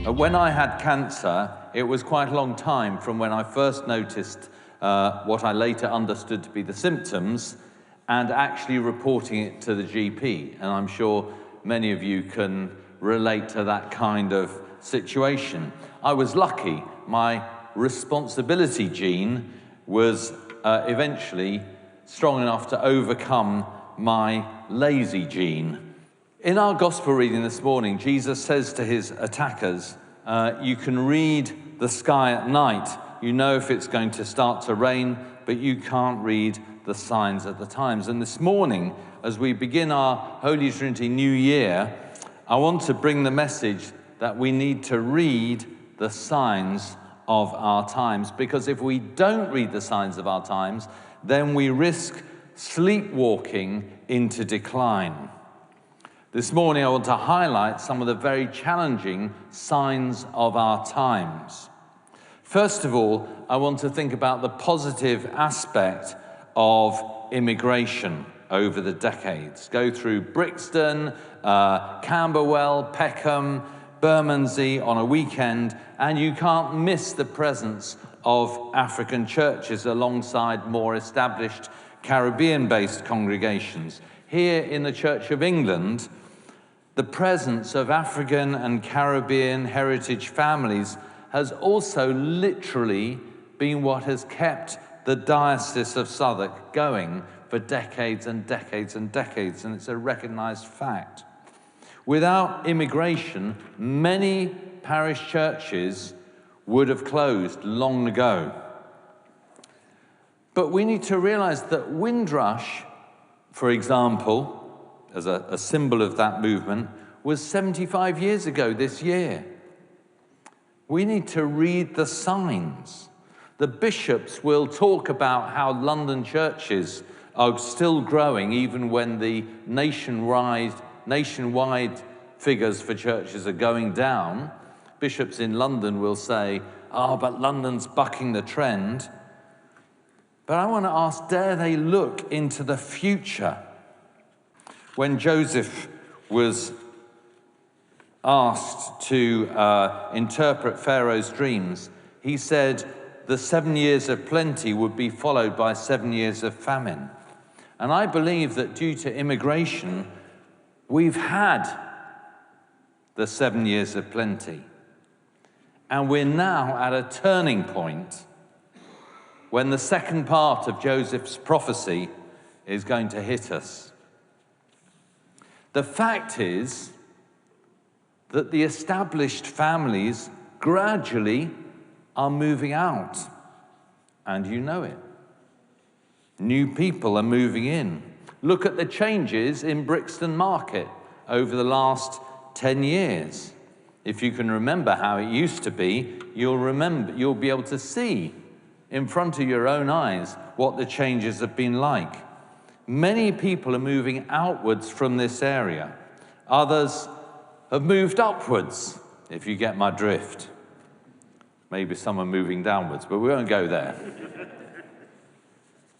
When I had cancer, it was quite a long time from when I first noticed what I later understood to be the symptoms and actually reporting it to the GP. And I'm sure many of you can relate to that kind of situation. I was lucky. My responsibility gene was eventually strong enough to overcome my lazy gene. In our gospel reading this morning, Jesus says to his attackers, you can read the sky at night. You know if it's going to start to rain, but you can't read the signs at the times. And this morning, as we begin our Holy Trinity New Year, I want to bring the message that we need to read the signs of our times. Because if we don't read the signs of our times, then we risk sleepwalking into decline. This morning, I want to highlight some of the very challenging signs of our times. First of all, I want to think about the positive aspect of immigration over the decades. Go through Brixton, Camberwell, Peckham, Bermondsey on a weekend, and you can't miss the presence of African churches alongside more established Caribbean-based congregations. Here in the Church of England, the presence of African and Caribbean heritage families has also literally been what has kept the Diocese of Southwark going for decades and decades and decades, and it's a recognized fact. Without immigration, many parish churches would have closed long ago. But we need to realize that Windrush, for example, as a symbol of that movement, was 75 years ago this year. We need to read the signs. The bishops will talk about how London churches are still growing even when the nationwide figures for churches are going down. Bishops in London will say, but London's bucking the trend. But I want to ask, dare they look into the future? When Joseph was asked to interpret Pharaoh's dreams, he said the 7 years of plenty would be followed by 7 years of famine. And I believe that due to immigration, we've had the 7 years of plenty. And we're now at a turning point when the second part of Joseph's prophecy is going to hit us. The fact is that the established families gradually are moving out, and you know it. New people are moving in. Look at the changes in Brixton Market over the last 10 years. If you can remember how it used to be, you'll be able to see in front of your own eyes what the changes have been like. Many people are moving outwards from this area. Others have moved upwards, if you get my drift. Maybe some are moving downwards, but we won't go there.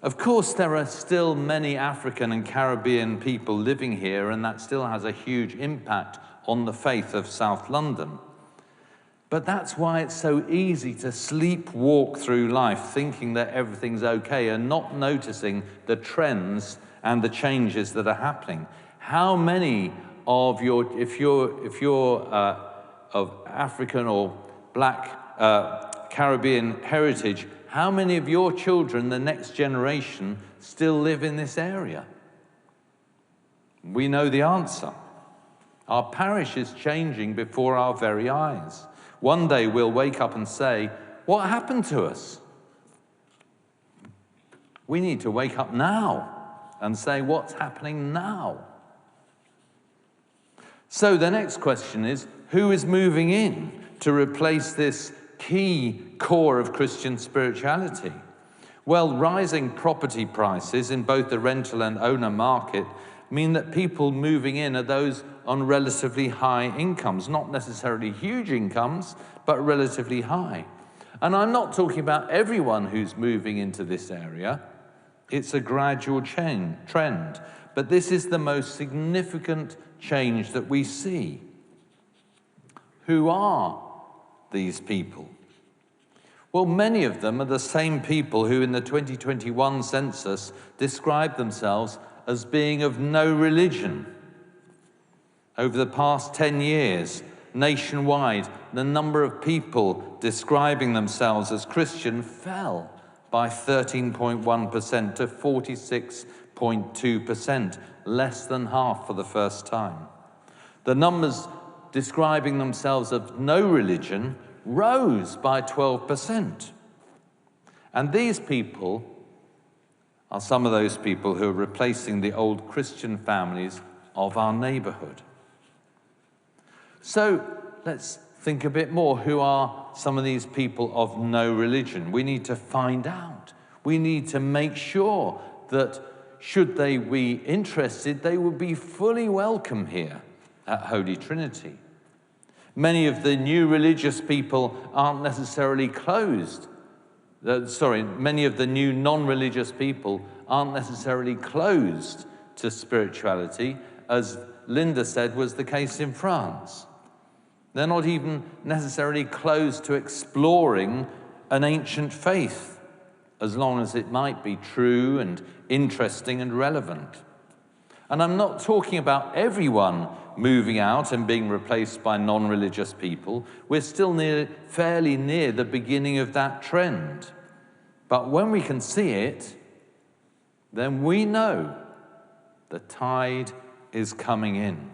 Of course, there are still many African and Caribbean people living here, and that still has a huge impact on the faith of South London. But that's why it's so easy to sleepwalk through life thinking that everything's okay and not noticing the trends and the changes that are happening. How many of if you're of African or Black Caribbean heritage, how many of your children, the next generation, still live in this area? We know the answer. Our parish is changing before our very eyes. One day we'll wake up and say, what happened to us? We need to wake up now and say, what's happening now? So the next question is, who is moving in to replace this key core of Christian spirituality? Well, rising property prices in both the rental and owner market mean that people moving in are those on relatively high incomes, not necessarily huge incomes, but relatively high. And I'm not talking about everyone who's moving into this area. It's a gradual trend, but this is the most significant change that we see. Who are these people? Well, many of them are the same people who in the 2021 census described themselves as being of no religion. Over the past 10 years, nationwide, the number of people describing themselves as Christian fell by 13.1% to 46.2%, less than half for the first time. The numbers describing themselves of no religion rose by 12%. And these people are some of those people who are replacing the old Christian families of our neighborhood. So let's think a bit more. Who are some of these people of no religion? We need to find out. We need to make sure that should they be interested, they will be fully welcome here at Holy Trinity. Many of the new religious people aren't necessarily closed. Many of the new non-religious people aren't necessarily closed to spirituality, as Linda said was the case in France. They're not even necessarily closed to exploring an ancient faith, as long as it might be true and interesting and relevant. And I'm not talking about everyone moving out and being replaced by non-religious people. We're still fairly near the beginning of that trend. But when we can see it, then we know the tide is coming in.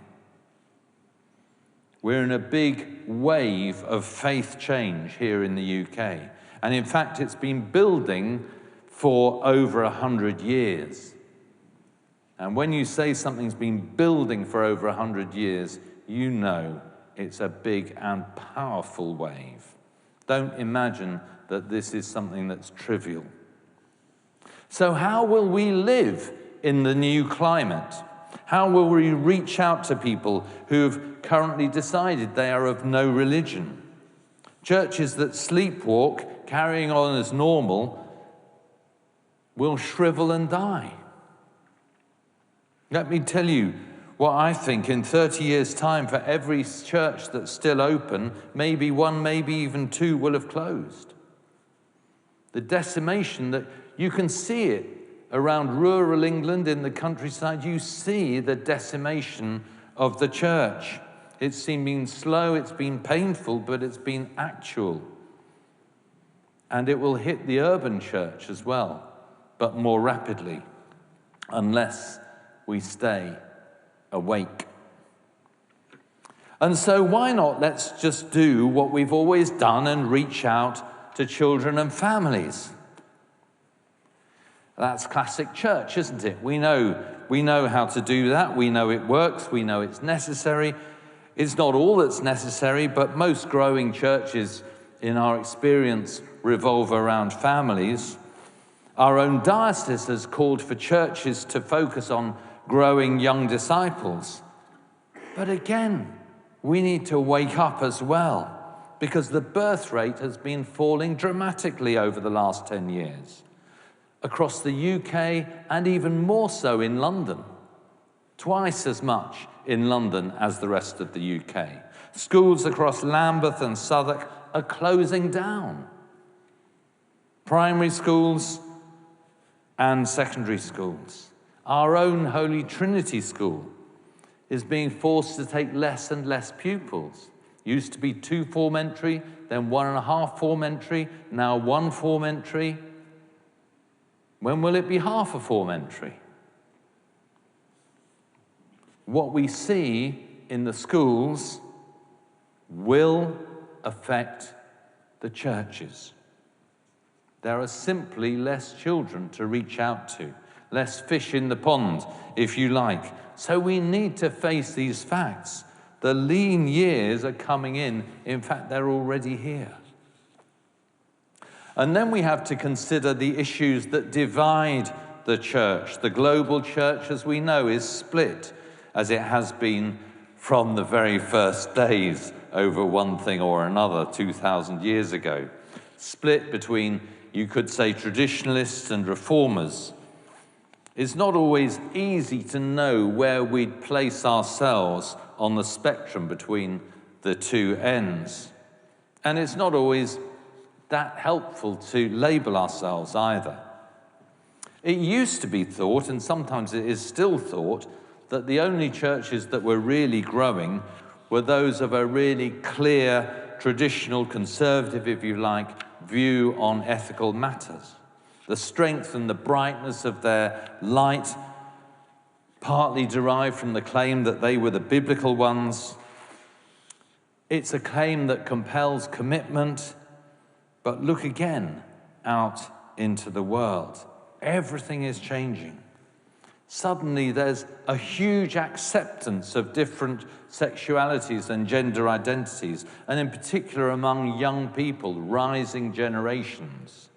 We're in a big wave of faith change here in the UK. And in fact, it's been building for over 100 years. And when you say something's been building for over 100 years, you know it's a big and powerful wave. Don't imagine that this is something that's trivial. So how will we live in the new climate? How will we reach out to people who've currently decided they are of no religion? Churches that sleepwalk, carrying on as normal, will shrivel and die. Let me tell you what I think. In 30 years' time, for every church that's still open, maybe one, maybe even two will have closed. The decimation that you can see it around rural England, in the countryside, you see the decimation of the church. It's been slow, it's been painful, but it's been actual. And it will hit the urban church as well, but more rapidly, unless we stay awake. And so why not let's just do what we've always done and reach out to children and families? That's classic church, isn't it? We know how to do that. We know it works. We know it's necessary. It's not all that's necessary, but most growing churches, in our experience, revolve around families. Our own diocese has called for churches to focus on growing young disciples. But again, we need to wake up as well, because the birth rate has been falling dramatically over the last 10 years. Across the UK, and even more so in London. Twice as much in London as the rest of the UK. Schools across Lambeth and Southwark are closing down. Primary schools and secondary schools. Our own Holy Trinity School is being forced to take less and less pupils. Used to be 2 form entry, then 1.5 form entry, now 1 form entry. When will it be half a form entry? What we see in the schools will affect the churches. There are simply less children to reach out to, less fish in the pond, if you like. So we need to face these facts. The lean years are coming in. In fact, they're already here. And then we have to consider the issues that divide the church. The global church, as we know, is split, as it has been from the very first days over one thing or another 2,000 years ago. Split between, you could say, traditionalists and reformers. It's not always easy to know where we'd place ourselves on the spectrum between the two ends. And it's not always that helpful to label ourselves either. It used to be thought, and sometimes it is still thought, that the only churches that were really growing were those of a really clear, traditional, conservative, if you like, view on ethical matters. The strength and the brightness of their light partly derived from the claim that they were the biblical ones. It's a claim that compels commitment, but look again out into the world. Everything is changing. Suddenly there's a huge acceptance of different sexualities and gender identities, and in particular among young people, rising generations.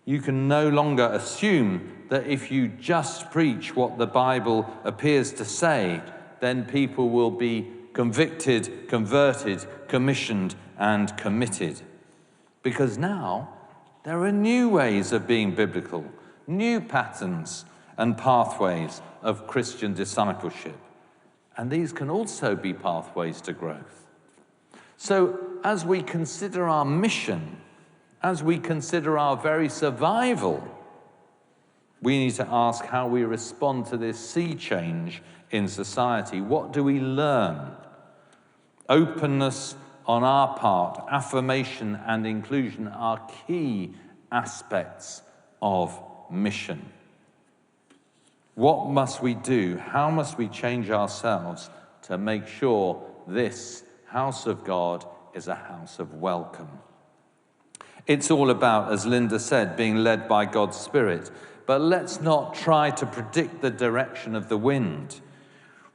You can no longer assume that if you just preach what the Bible appears to say, then people will be convicted, converted, commissioned, and committed. Because now there are new ways of being biblical, new patterns and pathways of Christian discipleship. And these can also be pathways to growth. So as we consider our mission, as we consider our very survival, we need to ask how we respond to this sea change in society. What do we learn? Openness on our part, affirmation and inclusion are key aspects of mission. What must we do? How must we change ourselves to make sure this house of God is a house of welcome? It's all about, as Linda said, being led by God's Spirit. But let's not try to predict the direction of the wind.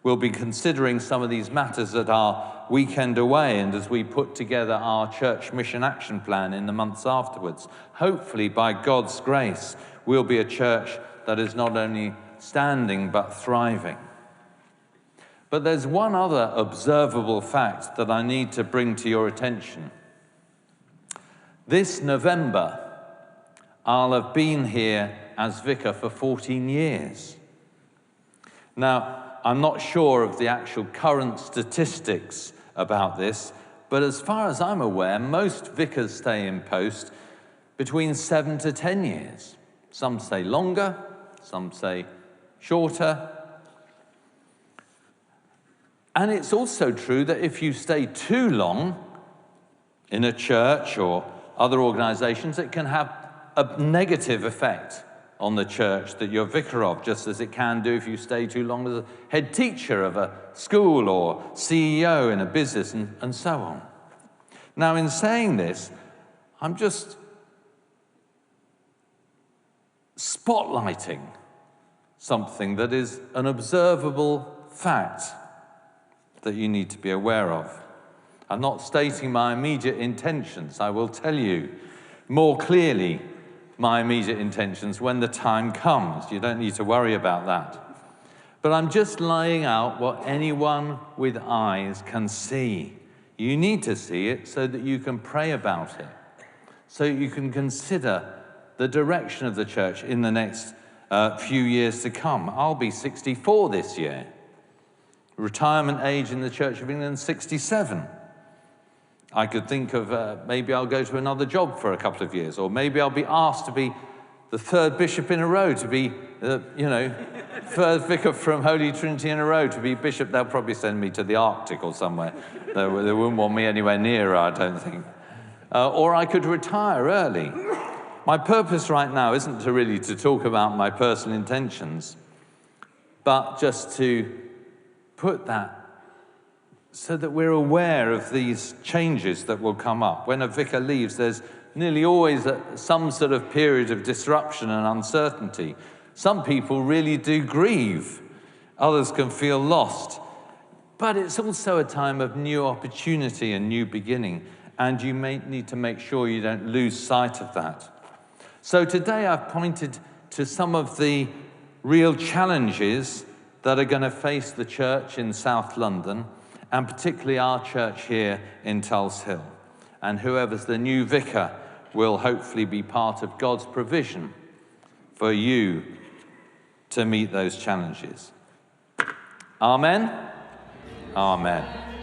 We'll be considering some of these matters at our weekend away and as we put together our church mission action plan in the months afterwards. Hopefully, by God's grace, we'll be a church that is not only standing but thriving. But there's one other observable fact that I need to bring to your attention. This November, I'll have been here as vicar for 14 years. Now, I'm not sure of the actual current statistics about this, but as far as I'm aware, most vicars stay in post between 7 to 10 years. Some say longer, some say shorter. And it's also true that if you stay too long in a church or other organizations, it can have a negative effect on the church that you're vicar of, just as it can do if you stay too long as a head teacher of a school or CEO in a business and so on. Now, in saying this, I'm just spotlighting something that is an observable fact that you need to be aware of. I'm not stating my immediate intentions. I will tell you more clearly my immediate intentions when the time comes. You don't need to worry about that. But I'm just laying out what anyone with eyes can see. You need to see it so that you can pray about it, so you can consider the direction of the church in the next few years to come. I'll be 64 this year. Retirement age in the Church of England, 67. I could think of maybe I'll go to another job for a couple of years, or maybe I'll be asked to be the third bishop in a row, to be, third vicar from Holy Trinity in a row, to be bishop. They'll probably send me to the Arctic or somewhere. They wouldn't want me anywhere near, I don't think. Or I could retire early. My purpose right now isn't to talk about my personal intentions, but just to put that so that we're aware of these changes that will come up. When a vicar leaves, there's nearly always some sort of period of disruption and uncertainty. Some people really do grieve. Others can feel lost. But it's also a time of new opportunity and new beginning, and you may need to make sure you don't lose sight of that. So today I've pointed to some of the real challenges that are going to face the church in South London, and particularly our church here in Tulse Hill. And whoever's the new vicar will hopefully be part of God's provision for you to meet those challenges. Amen? Amen.